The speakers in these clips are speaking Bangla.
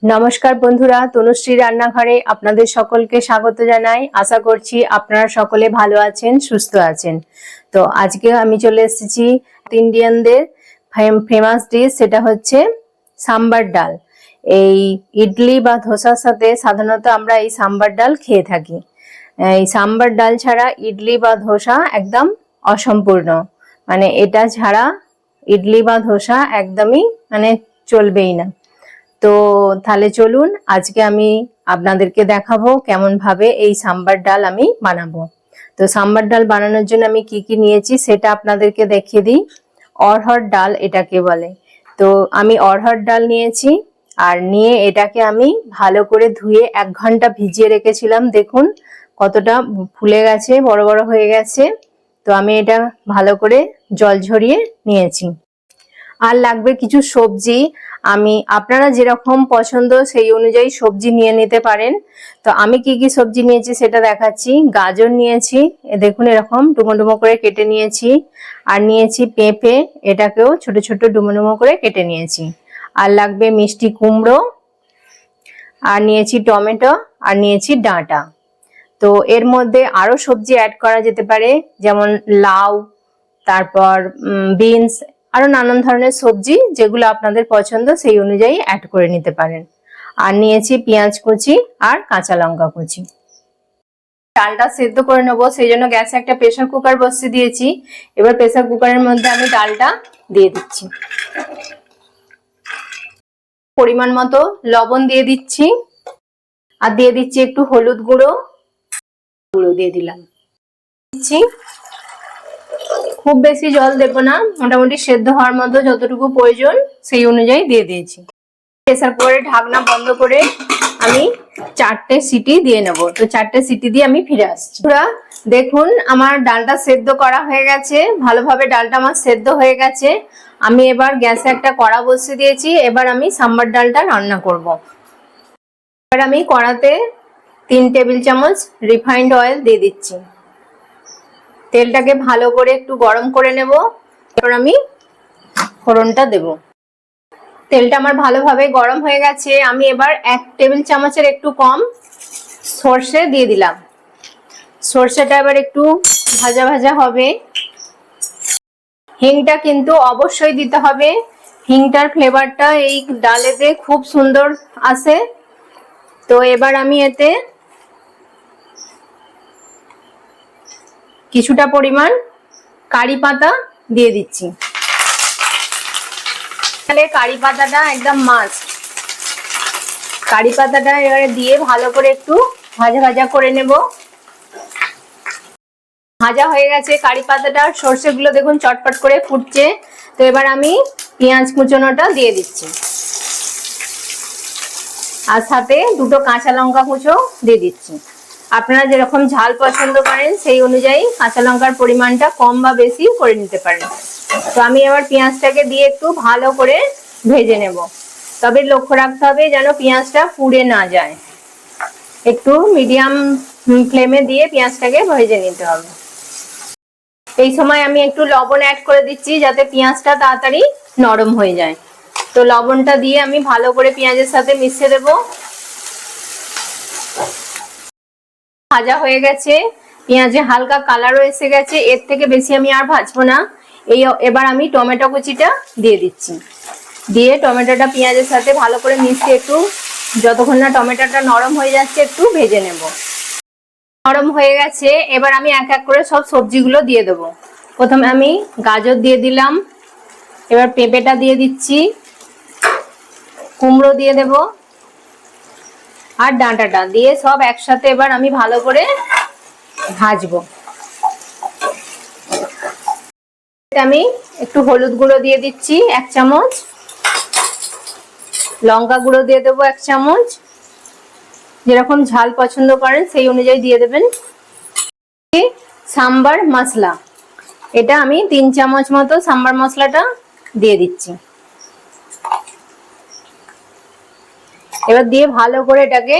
নমস্কার বন্ধুরা, তনুশ্রী রান্নাঘরে আপনাদের সকলকে স্বাগত জানাই। আশা করছি আপনারা সকলে ভালো আছেন, সুস্থ আছেন। তো আজকে আমি চলে এসেছি ইন্ডিয়ানদের ফেমাস ডিশ, সেটা হচ্ছে সাম্বার ডাল। এই ইডলি বা ধোসার সাথে সাধারণত আমরা এই সাম্বার ডাল খেয়ে থাকি। এই সাম্বার ডাল ছাড়া ইডলি বা ধোসা একদম অসম্পূর্ণ, মানে এটা ছাড়া ইডলি বা ধোসা একদমই চলবেই না। তো তাহলে চলুন আজকে আমি আপনাদেরকে দেখাবো কেমন ভাবে এই সাম্বার ডাল আমি বানাবো। তো সাম্বার ডাল বানানোর জন্য আমি কি কি নিয়েছি সেটা আপনাদেরকে দেখিয়ে দিই। অড়হর ডাল এটাকে বলে। তো আমি অড়হর ডাল নিয়েছি, আর নিয়ে এটাকে আমি ভালো করে ধুয়ে 1 ঘন্টা ভিজিয়ে রেখেছিলাম। দেখুন কতটা ফুলে গেছে, বড় বড় হয়ে গেছে। তো আমি এটা ভালো করে জল ঝরিয়ে নিয়েছি। আর লাগবে কিছু সবজি। আপনারা যেরকম পছন্দ সেই অনুযায়ী সবজি নিয়ে নিতে পারেন। তো আমি কি কি সবজি নিয়েছি সেটা দেখাচ্ছি। গাজর নিয়েছি, দেখুন এরকম ডুমো ডুমো করে কেটে নিয়েছি। আর নিয়েছি পেঁপে, এটাকেও ছোট ছোট ডুমো ডুমো করে কেটে নিয়েছি। আর লাগবে মিষ্টি কুমড়ো, আর নিয়েছি টমেটো, আর নিয়েছি ডাঁটা। তো এর মধ্যে আরো সবজি অ্যাড করা যেতে পারে, যেমন লাউ, তারপর বিনস, আরো নানান ধরনের সবজি যেগুলো আপনাদের পছন্দ সেই অনুযায়ী অ্যাড করে নিতে পারেন। আর নিয়েছি পেঁয়াজ কুচি আর কাঁচা লঙ্কা কুচি। ডালটা সেদ্ধ করে নেবো, সেই জন্য গ্যাসে একটা প্রেসার কুকার বসিয়ে দিয়েছি। এবার প্রেসার কুকারের মধ্যে আমি ডালটা দিয়ে দিচ্ছি। পরিমাণ মতো লবণ দিয়ে দিচ্ছি, আর দিয়ে দিচ্ছি একটু হলুদ গুঁড়ো দিয়ে দিলাম। খুব বেশি জল দেব না, মোটামুটি সেদ্ধ হওয়ার মতো যতটুকু প্রয়োজন সেই অনুযায়ী দিয়ে দিয়েছি। প্রেসার কুকারের ঢাকনা বন্ধ করে আমি 4টে সিটি দিয়ে নেব। তো 4টে সিটি দিয়ে আমি ফিরে আসছি। দেখুন আমার ডালটা সেদ্ধ করা হয়ে গেছে, ভালোভাবে ডালটা আমার সেদ্ধ হয়ে গেছে। আমি এবার গ্যাসে একটা কড়া বসিয়ে দিয়েছি। এবার আমি সাম্বার ডালটা রান্না করব। এবার আমি কড়াতে 3 টেবিল চামচ রিফাইন্ড অয়েল দিয়ে দিচ্ছি। তেলটাকে ভালো করে একটু গরম করে নেব। এবার আমি ফোড়নটা দেব। তেলটা আমার ভালোভাবে গরম হয়ে গেছে। আমি এবার 1 টেবিল চামচের একটু কম সর্ষে দিয়ে দিলাম। সর্ষেটা এবার একটু ভাজা ভাজা হবে। হিংটা কিন্তু অবশ্যই দিতে হবে। হিংটার ফ্লেভারটা এই ডালেতে খুব সুন্দর আসে। তো এবার আমি এতে কিছুটা পরিমাণ কারি পাতা দিয়ে দিচ্ছি। তাহলে কারি পাতাটা একদম মাস্ট। কারি পাতাটা এবারে দিয়ে ভালো করে একটু ভাজা ভাজা করে নেব। ভাজা হয়ে গেছে কারি পাতাটা, সর্ষেগুলো দেখুন চটপট করে ফুটছে। তো এবার আমি পেঁয়াজ কুচোনোটা দিয়ে দিচ্ছি, আর সাথে 2টো কাঁচা লঙ্কা কুচো দিয়ে দিচ্ছি। আপনারা যেরকম ঝাল পছন্দ করেন সেই অনুযায়ী কাঁচা লঙ্কার পরিমাণটা কম বা বেশি করে নিতে পারেন। তো আমি এবার পেঁয়াজটাকে দিয়ে একটু ভালো করে ভেজে নেব। তবে লক্ষ্য রাখতে হবে যেন পেঁয়াজটা পুড়ে না যায়। একটু মিডিয়াম ফ্লেমে দিয়ে পেঁয়াজটাকে ভেজে নিতে হবে। এই সময় আমি একটু লবণ অ্যাড করে দিচ্ছি যাতে পেঁয়াজটা তাড়াতাড়ি নরম হয়ে যায়। তো লবণটা দিয়ে আমি ভালো করে পেঁয়াজের সাথে মিশিয়ে দেব। ভাজা হয়ে গেছে, পেঁয়াজে হালকা কালারও এসে গেছে। এর থেকে বেশি আমি আর ভাজবো না। এবার আমি টমেটো কুচিটা দিয়ে দিচ্ছি। দিয়ে টমেটোটা পেঁয়াজের সাথে ভালো করে মিশিয়ে একটু যতক্ষণ না টমেটোটা নরম হয়ে যাচ্ছে একটু ভেজে নেব। নরম হয়ে গেছে, এবার আমি এক এক করে সব সবজিগুলো দিয়ে দেবো। প্রথমে আমি গাজর দিয়ে দিলাম, এবার পেঁপেটা দিয়ে দিচ্ছি, কুমড়ো দিয়ে দেব, আর ডাঁটাটা দিয়ে সব একসাথে এবার আমি ভালো করে ভাজবো। আমি একটু হলুদ গুঁড়ো দিয়ে দিচ্ছি 1 চামচ, লঙ্কা গুঁড়ো দিয়ে দেবো 1 চামচ। যেরকম ঝাল পছন্দ করেন সেই অনুযায়ী দিয়ে দেবেন। সাম্বার মশলা, এটা আমি 3 চামচ মতো সাম্বার মশলাটা দিয়ে দিচ্ছি। এবার দিয়ে ভালো করে এটাকে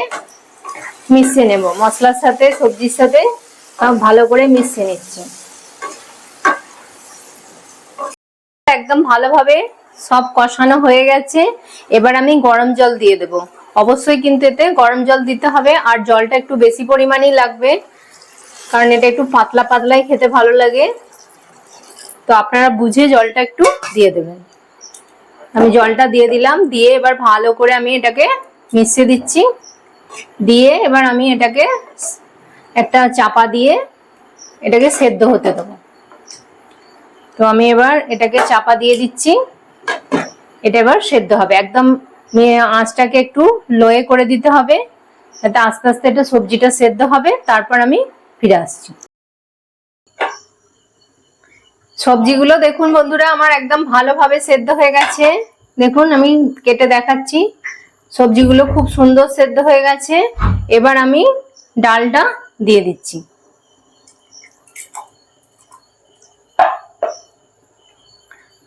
মিশিয়ে নেব। মশলার সাথে সবজির সাথে ভালো করে মিশিয়ে নিচ্ছি। একদম ভালোভাবে সব কষানো হয়ে গেছে। এবার আমি গরম জল দিয়ে দেব। অবশ্যই কিন্তু এতে গরম জল দিতে হবে, আর জলটা একটু বেশি পরিমাণেই লাগবে, কারণ এটা একটু পাতলা পাতলাই খেতে ভালো লাগে। তো আপনারা বুঝে জলটা একটু দিয়ে দেবেন। আমি জলটা দিয়ে দিলাম, দিয়ে এবার ভালো করে আমি এটাকে মিশিয়ে দিচ্ছি। দিয়ে এবার আমি এটাকে একটা চাপা দিয়ে এটাকে সেদ্ধ হতে দেবো। তো আমি এবার এটাকে চাপা দিয়ে দিচ্ছি, এটা এবার সেদ্ধ হবে। একদম আঁচটাকে একটু লোয়ে করে দিতে হবে, যাতে আস্তে আস্তে এটা সবজিটা সেদ্ধ হবে। তারপর আমি ফিরে আসছি। সবজিগুলো দেখুন বন্ধুরা আমার একদম ভালোভাবে সেদ্ধ হয়ে গেছে। দেখুন আমি কেটে দেখাচ্ছি, সবজিগুলো খুব সুন্দর সেদ্ধ হয়ে গেছে। এবার আমি ডালটা দিয়ে দিচ্ছি।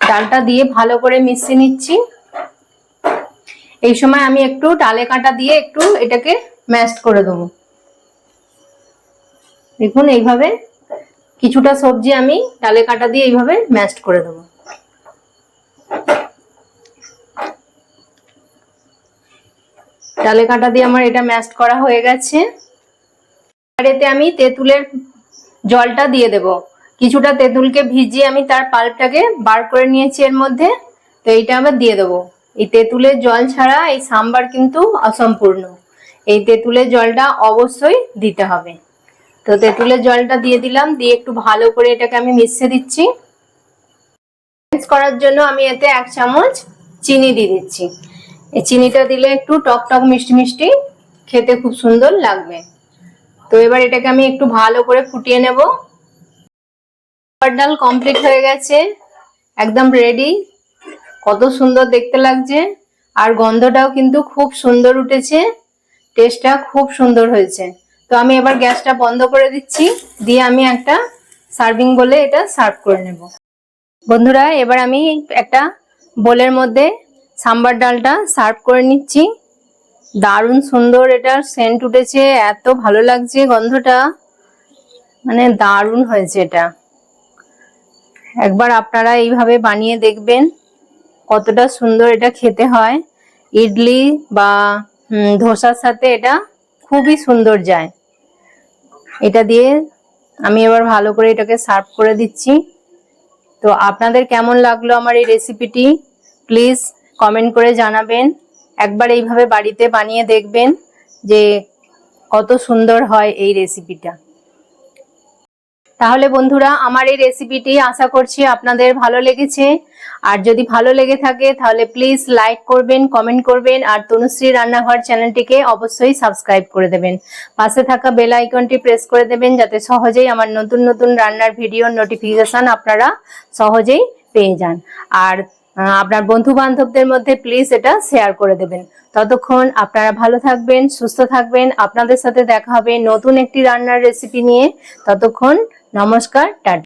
ডালটা দিয়ে ভালো করে মিশিয়ে নিচ্ছি। এই সময় আমি একটু ডালে কাঁটা দিয়ে একটু এটাকে ম্যাশ করে দেবো। দেখুন এইভাবে কিছুটা সবজি আমি ডালে কাঁটা দিয়ে এইভাবে ম্যাশ করে দেবো। ডালে কাঁটা দিয়ে আমার এটা ম্যাশ করা হয়ে গেছে। আর এতে আমি তেঁতুলের জলটা দিয়ে দেব। কিছুটা তেঁতুলকে ভিজিয়ে আমি তার পাল্পটাকে বার করে নিয়েছি এর মধ্যে। তো এইটা আবার দিয়ে দেবো। এই তেঁতুলের জল ছাড়া এই সাম্বার কিন্তু অসম্পূর্ণ, এই তেঁতুলের জলটা অবশ্যই দিতে হবে। তো তেঁতুলের জলটা দিয়ে দিলাম, দিয়ে একটু ভালো করে এটাকে আমি মিশিয়ে দিচ্ছি। করার জন্য আমি এতে 1 চামচ চিনি দিয়ে দিচ্ছি। এই চিনিটা দিলে একটু টক টক মিষ্টি মিষ্টি খেতে খুব সুন্দর লাগবে। তো এবার এটাকে আমি একটু ভালো করে ফুটিয়ে নেব। ডাল কমপ্লিট হয়ে গেছে, একদম রেডি। কত সুন্দর দেখতে লাগছে, আর গন্ধটাও কিন্তু খুব সুন্দর উঠেছে, টেস্টটা খুব সুন্দর হয়েছে। তো আমি এবার গ্যাসটা বন্ধ করে দিচ্ছি, দিয়ে আমি একটা সার্ভিং বলে এটা সার্ভ করে নেব। বন্ধুরা এবার আমি একটা বোলের মধ্যে সাম্বার ডালটা সার্ভ করে নিচ্ছি। দারুণ সুন্দর এটা সেন্ট উঠেছে, এত ভালো লাগছে গন্ধটা, মানে দারুণ হয়েছে এটা। একবার আপনারা এইভাবে বানিয়ে দেখবেন কতটা সুন্দর এটা খেতে হয়। ইডলি বা ধোসার সাথে এটা খুবই সুন্দর যায়। এটা দিয়ে আমি এবার ভালো করে এটাকে সার্ভ করে দিচ্ছি। তো আপনাদের কেমন লাগলো আমার এই রেসিপিটি প্লিজ কমেন্ট করে জানাবেন। একবার এইভাবে বাড়িতে বানিয়ে দেখবেন যে কত সুন্দর হয় এই রেসিপিটা। তাহলে বন্ধুরা আমার এই রেসিপিটি আশা করছি আপনাদের ভালো লেগেছে। আর যদি ভালো লেগে থাকে তাহলে প্লিজ লাইক করবেন, কমেন্ট করবেন, আর তনুশ্রী রান্নাঘর চ্যানেলটিকে অবশ্যই সাবস্ক্রাইব করে দেবেন। পাশে থাকা বেল আইকনটি প্রেস করে দেবেন, যাতে সহজেই আমার নতুন নতুন রান্নার ভিডিওর নোটিফিকেশন আপনারা সহজেই পেয়ে যান। আর আপনার বন্ধু বান্ধবদের মধ্যে প্লিজ এটা শেয়ার করে দেবেন। ততক্ষণ আপনারা ভালো থাকবেন, সুস্থ থাকবেন। আপনাদের সাথে দেখা হবে নতুন একটি রান্নার রেসিপি নিয়ে। ততক্ষণ নমস্কার, টাটা।